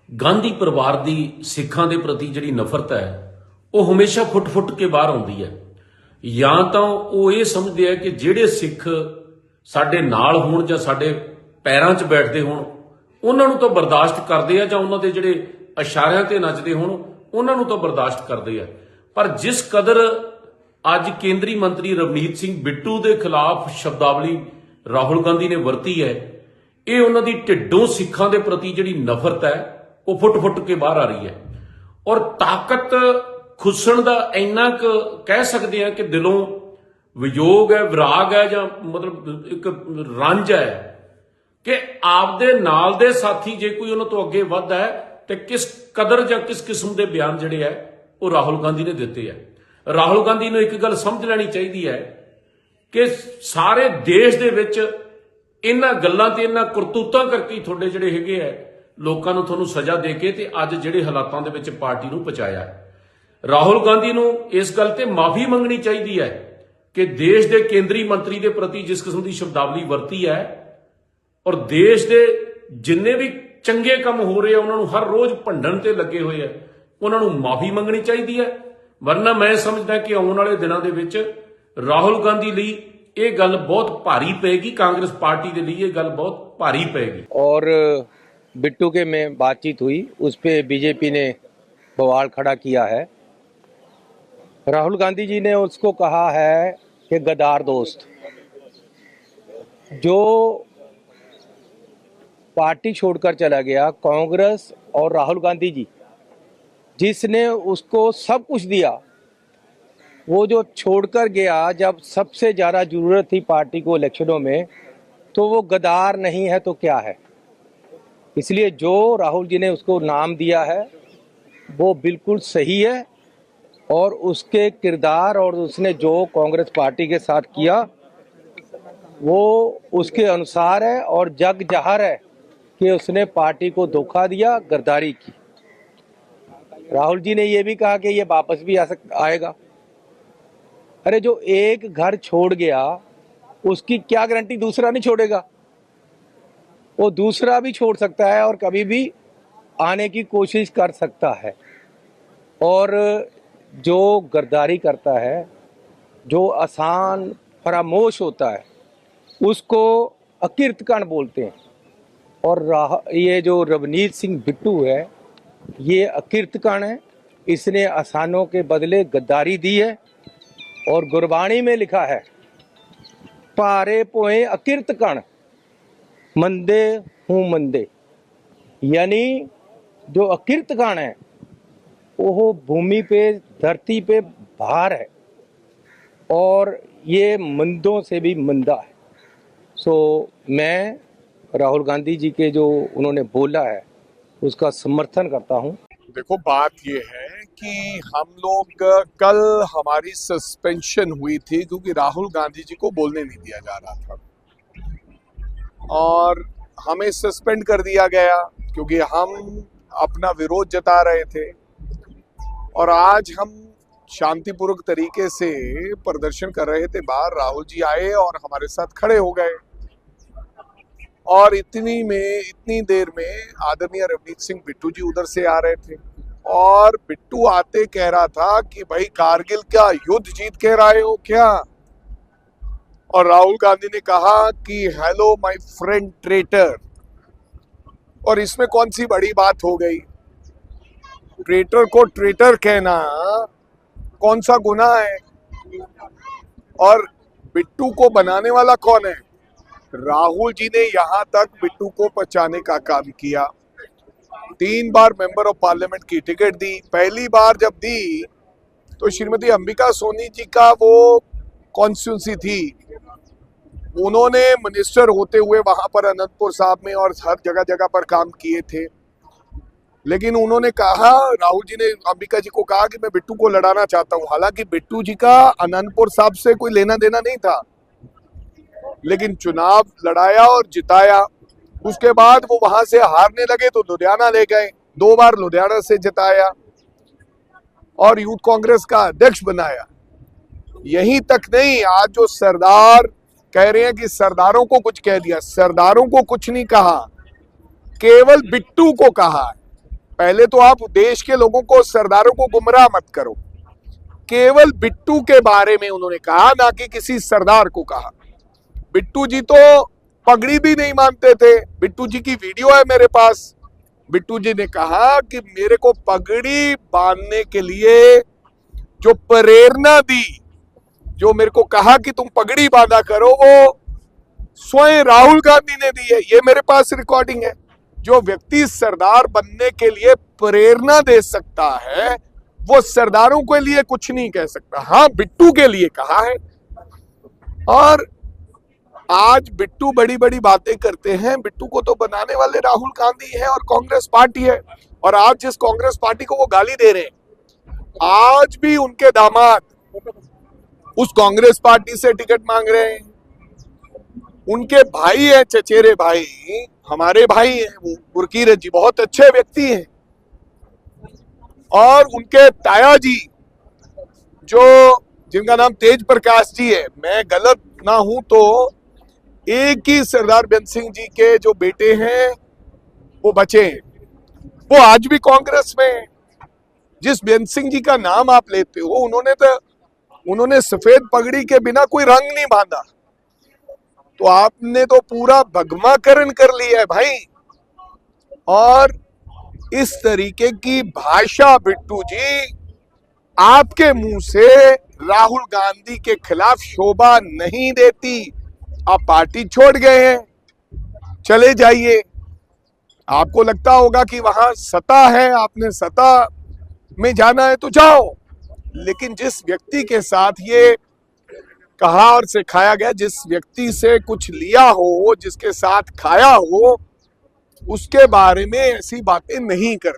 ਗਾਂਧੀ ਪਰਿਵਾਰ ਦੀ ਸਿੱਖਾਂ ਦੇ ਪ੍ਰਤੀ ਜਿਹੜੀ ਨਫ਼ਰਤ ਹੈ ਉਹ ਹਮੇਸ਼ਾ ਫੁੱਟ-ਫੁੱਟ ਕੇ ਬਾਹਰ ਆਉਂਦੀ ਹੈ। ਜਾਂ ਤਾਂ ਉਹ ਇਹ ਸਮਝਦੇ ਆ ਕਿ ਜਿਹੜੇ ਸਿੱਖ ਸਾਡੇ ਨਾਲ ਹੋਣ ਜਾਂ ਸਾਡੇ ਪੈਰਾਂ 'ਚ ਬੈਠਦੇ ਹੋਣ ਉਹਨਾਂ ਨੂੰ ਤਾਂ ਬਰਦਾਸ਼ਤ ਕਰਦੇ ਆ, ਜਾਂ ਉਹਨਾਂ ਦੇ ਜਿਹੜੇ ਇਸ਼ਾਰਿਆਂ ਤੇ ਨੱਚਦੇ ਹੋਣ ਉਹਨਾਂ ਨੂੰ ਤਾਂ ਬਰਦਾਸ਼ਤ ਕਰਦੇ ਆ। ਪਰ ਜਿਸ ਕਦਰ ਅੱਜ ਕੇਂਦਰੀ ਮੰਤਰੀ ਰਵਨੀਤ ਸਿੰਘ ਬਿੱਟੂ ਦੇ ਖਿਲਾਫ ਸ਼ਬਦਾਵਲੀ ਰਾਹੁਲ ਗਾਂਧੀ ਨੇ ਵਰਤੀ ਹੈ, ਇਹ ਉਹਨਾਂ ਦੀ ਢਿੱਡੋਂ ਸਿੱਖਾਂ ਦੇ ਪ੍ਰਤੀ ਜਿਹੜੀ ਨਫ਼ਰਤ ਹੈ ਉਹ ਫੁੱਟ-ਫੁੱਟ ਕੇ ਬਾਹਰ ਆ ਰਹੀ ਹੈ। ਔਰ ਤਾਕਤ ਖੁੱਸਣ ਦਾ ਇੰਨਾ ਕੁ ਕਹਿ ਸਕਦੇ ਆ ਕਿ ਦਿਲੋਂ ਵਿਯੋਗ ਹੈ, ਵਿਰਾਗ ਹੈ, ਜਾਂ ਮਤਲਬ ਇੱਕ ਰੰਜ ਹੈ ਕਿ ਆਪਦੇ ਨਾਲ ਦੇ ਸਾਥੀ ਜੇ ਕੋਈ ਉਹਨਾਂ ਤੋਂ ਅੱਗੇ ਵੱਧਦਾ ਹੈ ਤੇ ਕਿਸ ਕਦਰ ਜਾਂ ਕਿਸ ਕਿਸਮ ਦੇ ਬਿਆਨ ਜਿਹੜੇ ਹੈ ਉਹ ਰਾਹੁਲ ਗਾਂਧੀ ਨੇ ਦਿੱਤੇ ਆ। ਰਾਹੁਲ ਗਾਂਧੀ ਨੂੰ ਇੱਕ ਗੱਲ ਸਮਝ ਲੈਣੀ ਚਾਹੀਦੀ ਹੈ ਕਿ ਸਾਰੇ ਦੇਸ਼ ਦੇ ਵਿੱਚ ਇਹਨਾਂ ਗੱਲਾਂ ਤੇ ਇਹਨਾਂ ਕਰਤੂਤਾਂ ਕਰਕੇ ਤੁਹਾਡੇ ਜਿਹੜੇ ਹੈਗੇ ਆ ਲੋਕਾਂ ਨੂੰ ਤੁਹਾਨੂੰ ਸਜ਼ਾ ਦੇ ਕੇ ਤੇ ਅੱਜ ਜਿਹੜੇ ਹਾਲਾਤਾਂ ਦੇ ਵਿੱਚ ਪਾਰਟੀ ਨੂੰ ਪਹੁੰਚਾਇਆ। ਰਾਹੁਲ ਗਾਂਧੀ ਨੂੰ ਇਸ ਗੱਲ ਤੇ ਮਾਫੀ ਮੰਗਣੀ ਚਾਹੀਦੀ ਹੈ ਕਿ ਦੇਸ਼ ਦੇ ਕੇਂਦਰੀ ਮੰਤਰੀ ਦੇ ਪ੍ਰਤੀ ਜਿਸ ਕਿਸਮ ਦੀ ਸ਼ਬਦਾਵਲੀ ਵਰਤੀ ਹੈ, ਔਰ ਦੇਸ਼ ਦੇ ਜਿੰਨੇ ਵੀ ਚੰਗੇ ਕੰਮ ਹੋ ਰਹੇ ਆ ਉਹਨਾਂ ਨੂੰ ਹਰ ਰੋਜ਼ ਭੰਡਣ ਤੇ ਲੱਗੇ ਹੋਏ ਆ, ਉਹਨਾਂ ਨੂੰ ਮਾਫੀ ਮੰਗਣੀ ਚਾਹੀਦੀ ਹੈ। ਵਰਨਾ ਮੈਂ ਸਮਝਦਾ ਕਿ ਆਉਣ ਵਾਲੇ ਦਿਨਾਂ ਦੇ ਵਿੱਚ ਰਾਹੁਲ ਗਾਂਧੀ ਲਈ ਇਹ ਗੱਲ ਬਹੁਤ ਭਾਰੀ ਪਏਗੀ, कांग्रेस पार्टी के लिए ये गल बहुत भारी पेगी। और बिट्टू के में बातचीत हुई, उस पर बीजेपी ने बवाल खड़ा किया है। राहुल गांधी जी ने उसको कहा है कि गद्दार दोस्त, जो पार्टी छोड़कर चला गया कांग्रेस और राहुल गांधी जी जिसने उसको सब कुछ दिया, वो जो छोड़कर गया जब सबसे ज़्यादा ज़रूरत थी पार्टी को इलेक्शनों में, तो वो गद्दार नहीं है तो क्या है। इसलिए जो राहुल जी ने उसको नाम दिया है वो बिल्कुल सही है, और उसके किरदार और उसने जो कांग्रेस पार्टी के साथ किया वो उसके अनुसार है, और जग जाहिर है कि उसने पार्टी को धोखा दिया, गद्दारी की। राहुल जी ने ये भी कहा कि ये वापस भी आएगा। अरे जो एक घर छोड़ गया उसकी क्या गारंटी दूसरा नहीं छोड़ेगा। वो दूसरा भी छोड़ सकता है और कभी भी आने की कोशिश कर सकता है। और जो गद्दारी करता है, जो आसान फरामोश होता है, उसको अकीर्तकांड बोलते हैं। और ये जो रवनीत सिंह बिट्टू है ये अकीर्तकांड है। इसने आसानों के बदले गद्दारी दी है, और गुरबाणी में लिखा है पारे पोए अकिरत कण मंदे हूँ मंदे, यानी जो अकिरत कण है वो भूमि पे धरती पे भार है, और ये मंदों से भी मंदा है। सो मैं राहुल गांधी जी के जो उन्होंने बोला है उसका समर्थन करता हूँ। देखो, बात ये है कि हम लोग कल हमारी सस्पेंशन हुई थी क्योंकि राहुल गांधी जी को बोलने नहीं दिया जा रहा था, और हमें सस्पेंड कर दिया गया क्योंकि हम अपना विरोध जता रहे थे। और आज हम शांतिपूर्वक तरीके से प्रदर्शन कर रहे थे, बाहर राहुल जी आए और हमारे साथ खड़े हो गए, और इतनी देर में आदरणीय रवनीत सिंह बिट्टू जी उधर से आ रहे थे, और बिट्टू आते कह रहा था कि भाई कारगिल का युद्ध जीत के आए हो क्या। और राहुल गांधी ने कहा कि हेलो माय फ्रेंड ट्रेटर। और इसमें कौन सी बड़ी बात हो गई। ट्रेटर को ट्रेटर कहना कौन सा गुनाह है। और बिट्टू को बनाने वाला कौन है। राहुल जी ने यहां तक बिट्टू को बचाने का काम किया। 3 बार मेंबर ऑफ पार्लियामेंट की टिकट दी। पहली बार जब दी तो श्रीमती अंबिका सोनी जी का वो कॉन्स्टिट्यूंसी थी, उन्होंने मिनिस्टर होते हुए वहां पर अनंतपुर साहब में और हर जगह जगह पर काम किए थे। लेकिन उन्होंने कहा, राहुल जी ने अंबिका जी को कहा कि मैं बिट्टू को लड़ाना चाहता हूं। हालांकि बिट्टू जी का अनंतपुर साहब से कोई लेना देना नहीं था, लेकिन चुनाव लड़ाया और जिताया। उसके बाद वो वहां से हारने लगे तो लुधियाना ले गए, 2 बार लुधियाना से जिताया और यूथ कांग्रेस का अध्यक्ष बनाया। यहीं तक नहीं, आज जो सरदार कह रहे हैं कि सरदारों को कुछ कह दिया, सरदारों को कुछ नहीं कहा, केवल बिट्टू को कहा। पहले तो आप देश के लोगों को, सरदारों को गुमराह मत करो। केवल बिट्टू के बारे में उन्होंने कहा, ना कि किसी सरदार को कहा। बिट्टू जी तो पगड़ी भी नहीं मानते थे। बिट्टू जी की वीडियो है मेरे पास। बिट्टू जी ने कहा कि मेरे को पगड़ी बांधने के लिए जो प्रेरणा दी, जो मेरे को कहा कि तुम पगड़ी बांधा करो, वो स्वयं राहुल गांधी ने दी है। ये मेरे पास रिकॉर्डिंग है। जो व्यक्ति सरदार बनने के लिए प्रेरणा दे सकता है, वो सरदारों के लिए कुछ नहीं कह सकता। हाँ, बिट्टू के लिए कहा है। और आज बिट्टू बड़ी बड़ी बातें करते हैं। बिट्टू को तो बनाने वाले राहुल गांधी है और कांग्रेस पार्टी है। और आज जिस कांग्रेस पार्टी को वो गाली दे रहे हैं, आज भी उनके दामाद उस कांग्रेस पार्टी से टिकट मांग रहे हैं। उनके भाई हैं, चचेरे भाई, हमारे भाई हैं, वो गुरकीरत जी बहुत अच्छे व्यक्ति हैं। और उनके ताया जी, जो जिनका नाम तेज प्रकाश जी है, मैं गलत ना हूं तो एक ही सरदार बेंत सिंह जी के जो बेटे हैं वो बचे हैं, वो आज भी कांग्रेस में हैं। जिस बेंत सिंह जी का नाम आप लेते हो, उन्होंने सफेद पगड़ी के बिना कोई रंग नहीं बांधा। तो आपने तो पूरा भगमाकरण कर लिया है भाई। और इस तरीके की भाषा बिट्टू जी आपके मुंह से राहुल गांधी के खिलाफ शोभा नहीं देती। आप पार्टी छोड़ गए हैं, चले जाइए। आपको लगता होगा कि वहां सत्ता है, आपने सत्ता में जाना है तो जाओ। लेकिन जिस व्यक्ति के साथ ये कहा और सिखाया गया, जिस व्यक्ति से कुछ लिया हो, जिसके साथ खाया हो, उसके बारे में ऐसी बातें नहीं करते।